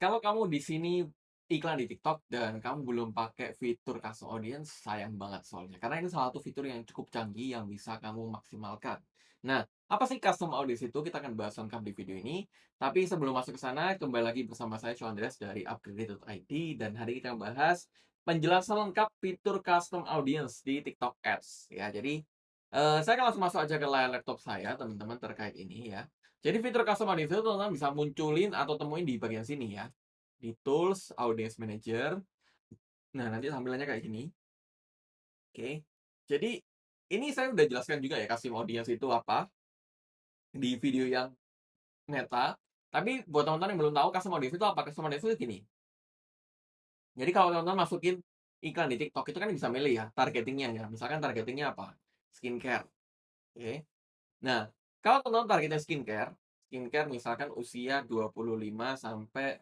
Kalau kamu di sini iklan di TikTok dan kamu belum pakai fitur custom audience, sayang banget soalnya. Karena ini salah satu fitur yang cukup canggih yang bisa kamu maksimalkan. Nah, apa sih custom audience itu? Kita akan bahas lengkap di video ini. Tapi sebelum masuk ke sana, kembali lagi bersama saya, Co Andreas dari Upgrade.id. Dan hari ini kita bahas penjelasan lengkap fitur custom audience di TikTok Ads. Ya, jadi saya akan langsung masuk aja ke layar laptop saya, teman-teman, terkait ini ya. Jadi fitur custom audience itu teman-teman bisa munculin atau temuin di bagian sini ya. Di tools, audience manager. Nah, nanti tampilannya kayak gini. Oke. Jadi ini saya udah jelaskan juga ya custom audience itu apa di video yang meta. Tapi buat teman-teman yang belum tahu custom audience itu apa? Custom audience itu gini. Jadi kalau teman-teman masukin iklan di TikTok itu kan bisa milih ya targetingnya ya. Misalkan targetingnya apa? Skincare. Oke. Nah, kalau teman-teman targetnya skincare, skincare misalkan usia 25 sampai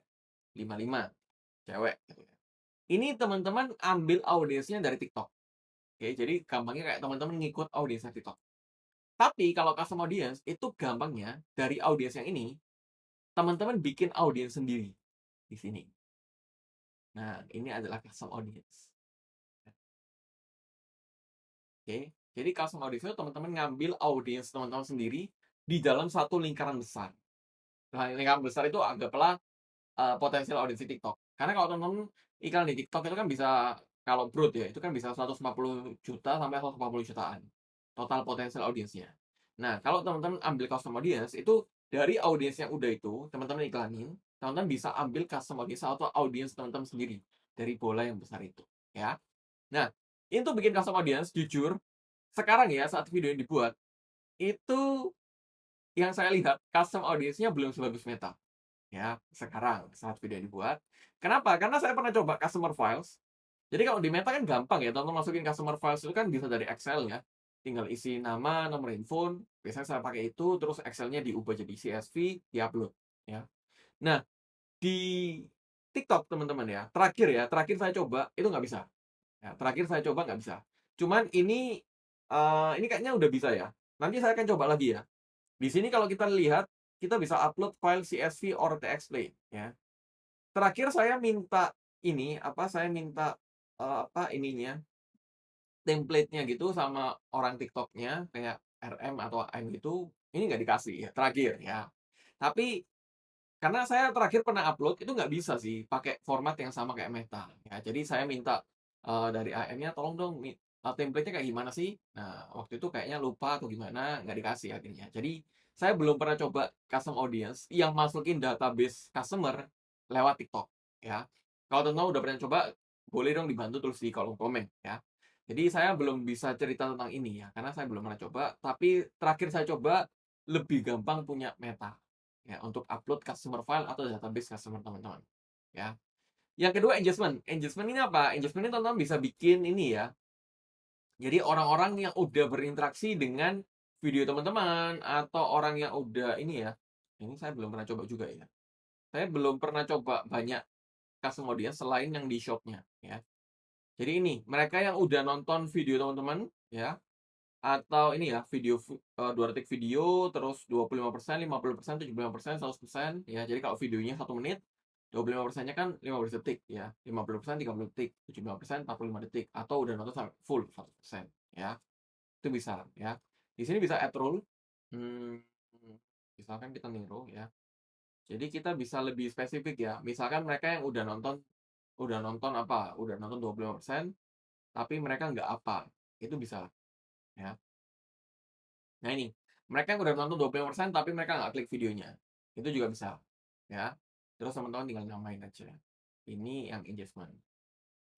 55, cewek gitu ya. Ini teman-teman ambil audiensnya dari TikTok. Oke, jadi gampangnya kayak teman-teman ngikut audiensnya TikTok. Tapi kalau custom audience itu gampangnya dari audiens yang ini, teman-teman bikin audiens sendiri di sini. Nah, ini adalah custom audience. Oke, jadi custom audience itu teman-teman ngambil audiens teman-teman sendiri di dalam satu lingkaran besar. Nah, lingkaran besar itu anggaplah potensial audiens di TikTok. Karena kalau teman-teman iklan di TikTok itu kan bisa kalau broad ya, itu kan bisa 140 juta sampai 140 jutaan total potensial audiensnya. Nah, kalau teman-teman ambil custom audience itu dari audiens yang udah itu, teman-teman iklanin, teman-teman bisa ambil custom audience atau audiens teman-teman sendiri dari bola yang besar itu, ya. Nah, itu bikin custom audience jujur sekarang ya saat video ini dibuat, itu yang saya lihat custom audience-nya belum sebagus Meta. Ya, sekarang saat video dibuat. Kenapa? Karena saya pernah coba customer files. Jadi kalau di Meta kan gampang ya, teman-teman masukin customer files itu kan bisa dari Excel ya. Tinggal isi nama, nomor handphone, biasanya saya pakai itu, terus Excel-nya diubah jadi CSV, di-upload ya. Nah, di TikTok teman-teman ya, terakhir saya coba itu nggak bisa. Ya, terakhir saya coba nggak bisa. Cuman ini kayaknya udah bisa ya. Nanti saya akan coba lagi ya. Di sini kalau kita lihat, kita bisa upload file CSV or TXT ya. Terakhir saya minta ini, apa, saya minta, apa, ininya, template-nya gitu sama orang TikTok-nya, kayak RM atau AM gitu, ini nggak dikasih ya, terakhir ya. Tapi karena saya terakhir pernah upload, itu nggak bisa sih pakai format yang sama kayak Meta, ya. Jadi saya minta, dari AM-nya, "Tolong dong template-nya kayak gimana sih?" Nah, waktu itu kayaknya lupa atau gimana, nggak dikasih akhirnya. Jadi, saya belum pernah coba custom audience yang masukin database customer lewat TikTok, ya. Kalau teman-teman udah pernah coba, boleh dong dibantu tulis di kolom komen, ya. Jadi saya belum bisa cerita tentang ini ya, karena saya belum pernah coba, tapi terakhir saya coba, lebih gampang punya Meta. Ya, untuk upload customer file atau database customer teman-teman, ya. Yang kedua engagement. Engagement ini apa? Engagement ini teman-teman bisa bikin ini ya, jadi orang-orang yang udah berinteraksi dengan video teman-teman, atau orang yang udah ini ya, ini saya belum pernah coba juga ya. Saya belum pernah coba banyak custom audience selain yang di Shop-nya, ya. Jadi ini, mereka yang udah nonton video teman-teman, ya, atau ini ya, 2 detik video, terus 25%, 50%, 75%, 100%, ya. Jadi kalau videonya 1 menit, 25%-nya kan 15 detik ya, 50% 30 detik, 75% 45 detik, atau udah nonton sampai full 100%, ya. Itu bisa, ya. Di sini bisa add rule, mmm, misalkan kita niru ya. Jadi kita bisa lebih spesifik ya, misalkan mereka yang udah nonton apa, udah nonton 25%, tapi mereka nggak apa, itu bisa, ya. Nah ini, mereka yang udah nonton 25% tapi mereka nggak klik videonya, itu juga bisa, ya. Terus teman-teman tinggal namain aja. Ini yang engagement.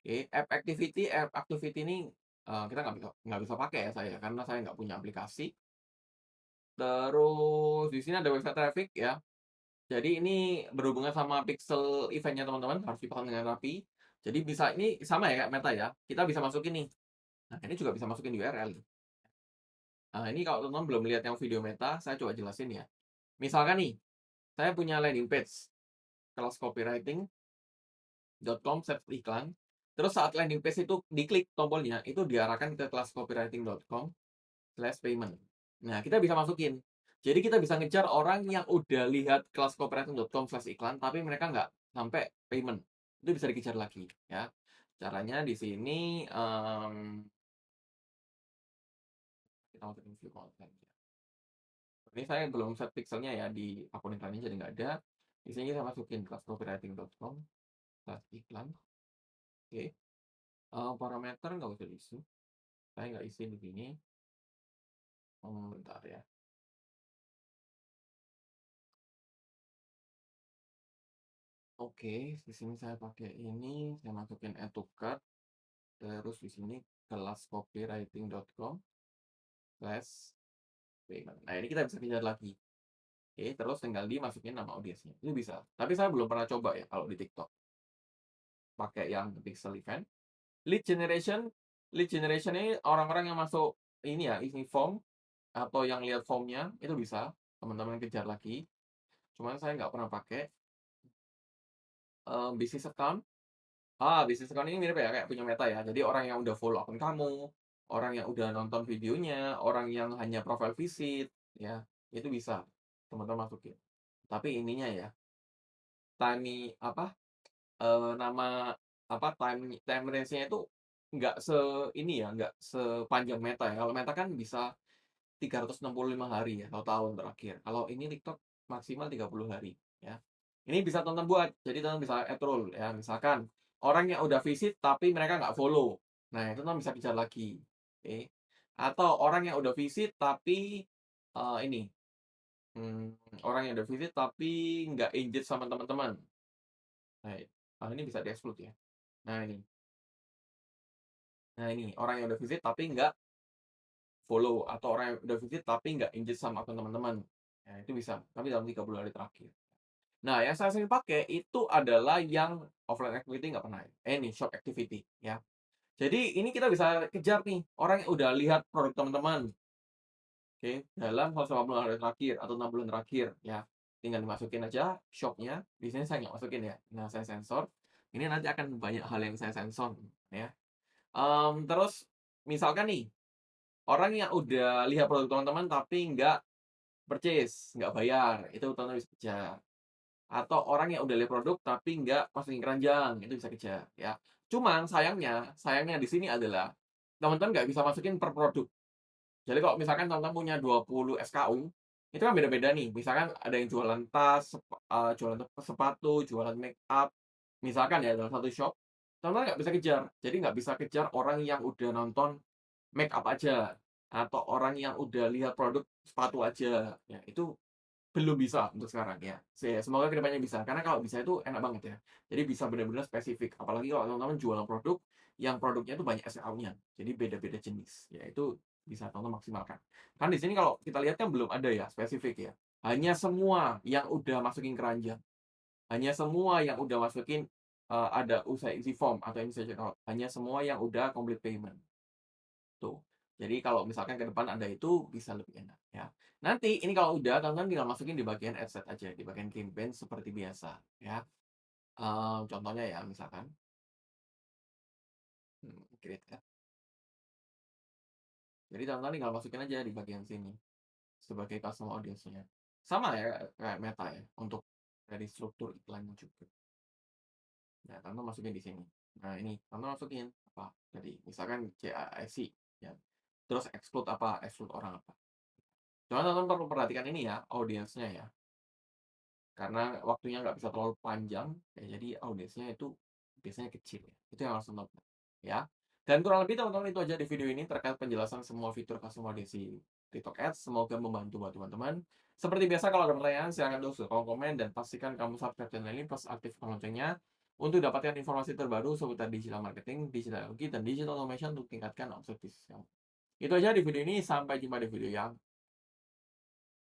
Oke, app activity ini, kita nggak bisa pakai ya saya, karena saya nggak punya aplikasi. Terus di sini ada website traffic ya. Jadi ini berhubungan sama pixel event-nya teman-teman, harus dipahami dengan rapi. Jadi bisa ini sama ya kayak Meta ya, kita bisa masukin nih. Nah, ini juga bisa masukin URL. Nah, ini kalau teman-teman belum lihat yang video Meta, saya coba jelasin ya. Misalkan nih, saya punya landing page, kelas copywriting.com iklan. Terus saat landing page itu diklik tombolnya, itu diarahkan ke kelas copywriting.com/payment. Nah, kita bisa masukin. Jadi kita bisa ngejar orang yang udah lihat kelas copywriting.com/iklan, tapi mereka sampai payment. Itu bisa dikejar lagi ya. Caranya di sini, kita masukin view content ya. Ini saya belum set pixelnya ya di akun iklannya jadi nggak ada. Di sini saya masukin kelascopywriting.com/iklan. Oke. Parameter nggak usah diisi. Saya nggak isi di sini. Bentar ya. Oke, di sini saya pakai ini, saya masukin add to cart, terus di sini kelascopywriting.com/payment. Nah, ini kita bisa kejar lagi. Oke, terus tinggal dimasukin nama audiensnya. Itu bisa. Tapi saya belum pernah coba ya kalau di TikTok. Pakai yang pixel event. Lead generation, lead generation ini orang-orang yang masuk ini ya, isi form atau yang lihat formnya itu bisa teman-teman kejar lagi. Cuman saya nggak pernah pakai. Business account. Business account ini mirip ya kayak punya Meta ya. Jadi orang yang udah follow akun kamu, orang yang udah nonton videonya, orang yang hanya profile visit, ya itu bisa teman-teman masukin. Tapi ininya ya, tiny apa, nama apa, time range-nya itu nggak ini ya, nggak sepanjang Meta ya. Kalau Meta kan bisa 365 hari ya, atau tahun terakhir. Kalau ini TikTok maksimal 30 hari, ya. Ini bisa tonton buat, jadi tonton bisa add rule ya, misalkan orang yang udah visit tapi mereka nggak follow. Nah, itu tonton bisa kejar lagi, oke. Atau orang yang udah visit tapi, ini, orang yang udah visit tapi nggak engage sama teman-teman. Nah, ini bisa di-exclude ya. Nah ini. Nah ini, orang yang udah visit tapi nggak follow, atau orang yang udah visit tapi nggak engage sama akun teman-teman. Nah, itu bisa, tapi dalam 30 hari terakhir. Nah, yang saya sering pakai itu adalah yang offline activity nggak pernah. Ini shop activity ya. Jadi ini kita bisa kejar nih orang yang udah lihat produk teman-teman, oke, dalam 180 hari terakhir atau 6 bulan terakhir ya. Tinggal dimasukin aja shopnya. Di sini saya nggak masukin ya. Nah, saya sensor. Ini nanti akan banyak hal yang saya sensor ya. Terus misalkan nih orang yang udah lihat produk teman-teman tapi nggak purchase, nggak bayar, itu teman-teman bisa kejar. Atau orang yang udah lihat produk tapi nggak masukin keranjang, itu bisa kejar, ya. Cuman sayangnya di sini adalah teman-teman nggak bisa masukin per produk. Jadi kalau misalkan teman-teman punya 20 SKU, itu kan beda-beda nih. Misalkan ada yang jualan tas, jualan sepatu, jualan make up, misalkan ya dalam satu shop, teman-teman nggak bisa kejar. Jadi nggak bisa kejar orang yang udah nonton make up aja, atau orang yang udah lihat produk sepatu aja, ya itu belum bisa untuk sekarang ya. Semoga kedepannya bisa, karena kalau bisa itu enak banget ya. Jadi bisa benar-benar spesifik, apalagi kalau teman-teman jualan produk yang produknya itu banyak SKU-nya, jadi beda-beda jenis, ya itu bisa teman-teman maksimalkan. Kan di sini kalau kita lihat kan belum ada ya spesifik ya, hanya semua yang udah masukin keranjang, hanya semua yang udah masukin, ada usai isi form atau ini saya checkout, hanya semua yang udah complete payment. Tuh. Jadi kalau misalkan ke depan ada itu bisa lebih enak ya. Nanti ini kalau udah teman-teman tinggal masukin di bagian ad set aja, di bagian campaign seperti biasa ya. Contohnya ya misalkan, create ad. Jadi teman-teman tinggal masukin aja di bagian sini sebagai customer audience-nya. Sama ya kayak Meta ya untuk dari struktur iklannya juga. Nah, teman-teman masukin di sini. Nah, ini teman-teman masukin apa tadi, misalkan CAIC ya. Terus exclude apa, exclude orang apa. Cuma teman-teman perlu perhatikan ini ya, audiensnya ya. Karena waktunya nggak bisa terlalu panjang, ya jadi audiensnya itu biasanya kecil ya. Itu yang harus teman-teman ya. Dan kurang lebih teman-teman itu aja di video ini terkait penjelasan semua fitur custom audience di TikTok Ads. Semoga membantu buat teman-teman. Seperti biasa kalau ada pertanyaan silahkan tulis di kolom komen dan pastikan kamu subscribe channel ini plus aktifkan loncengnya untuk dapatkan informasi terbaru seputar digital marketing, digital teknologi, dan digital automation untuk tingkatkan omset bisnis kamu. Itu aja di video ini, sampai jumpa di video yang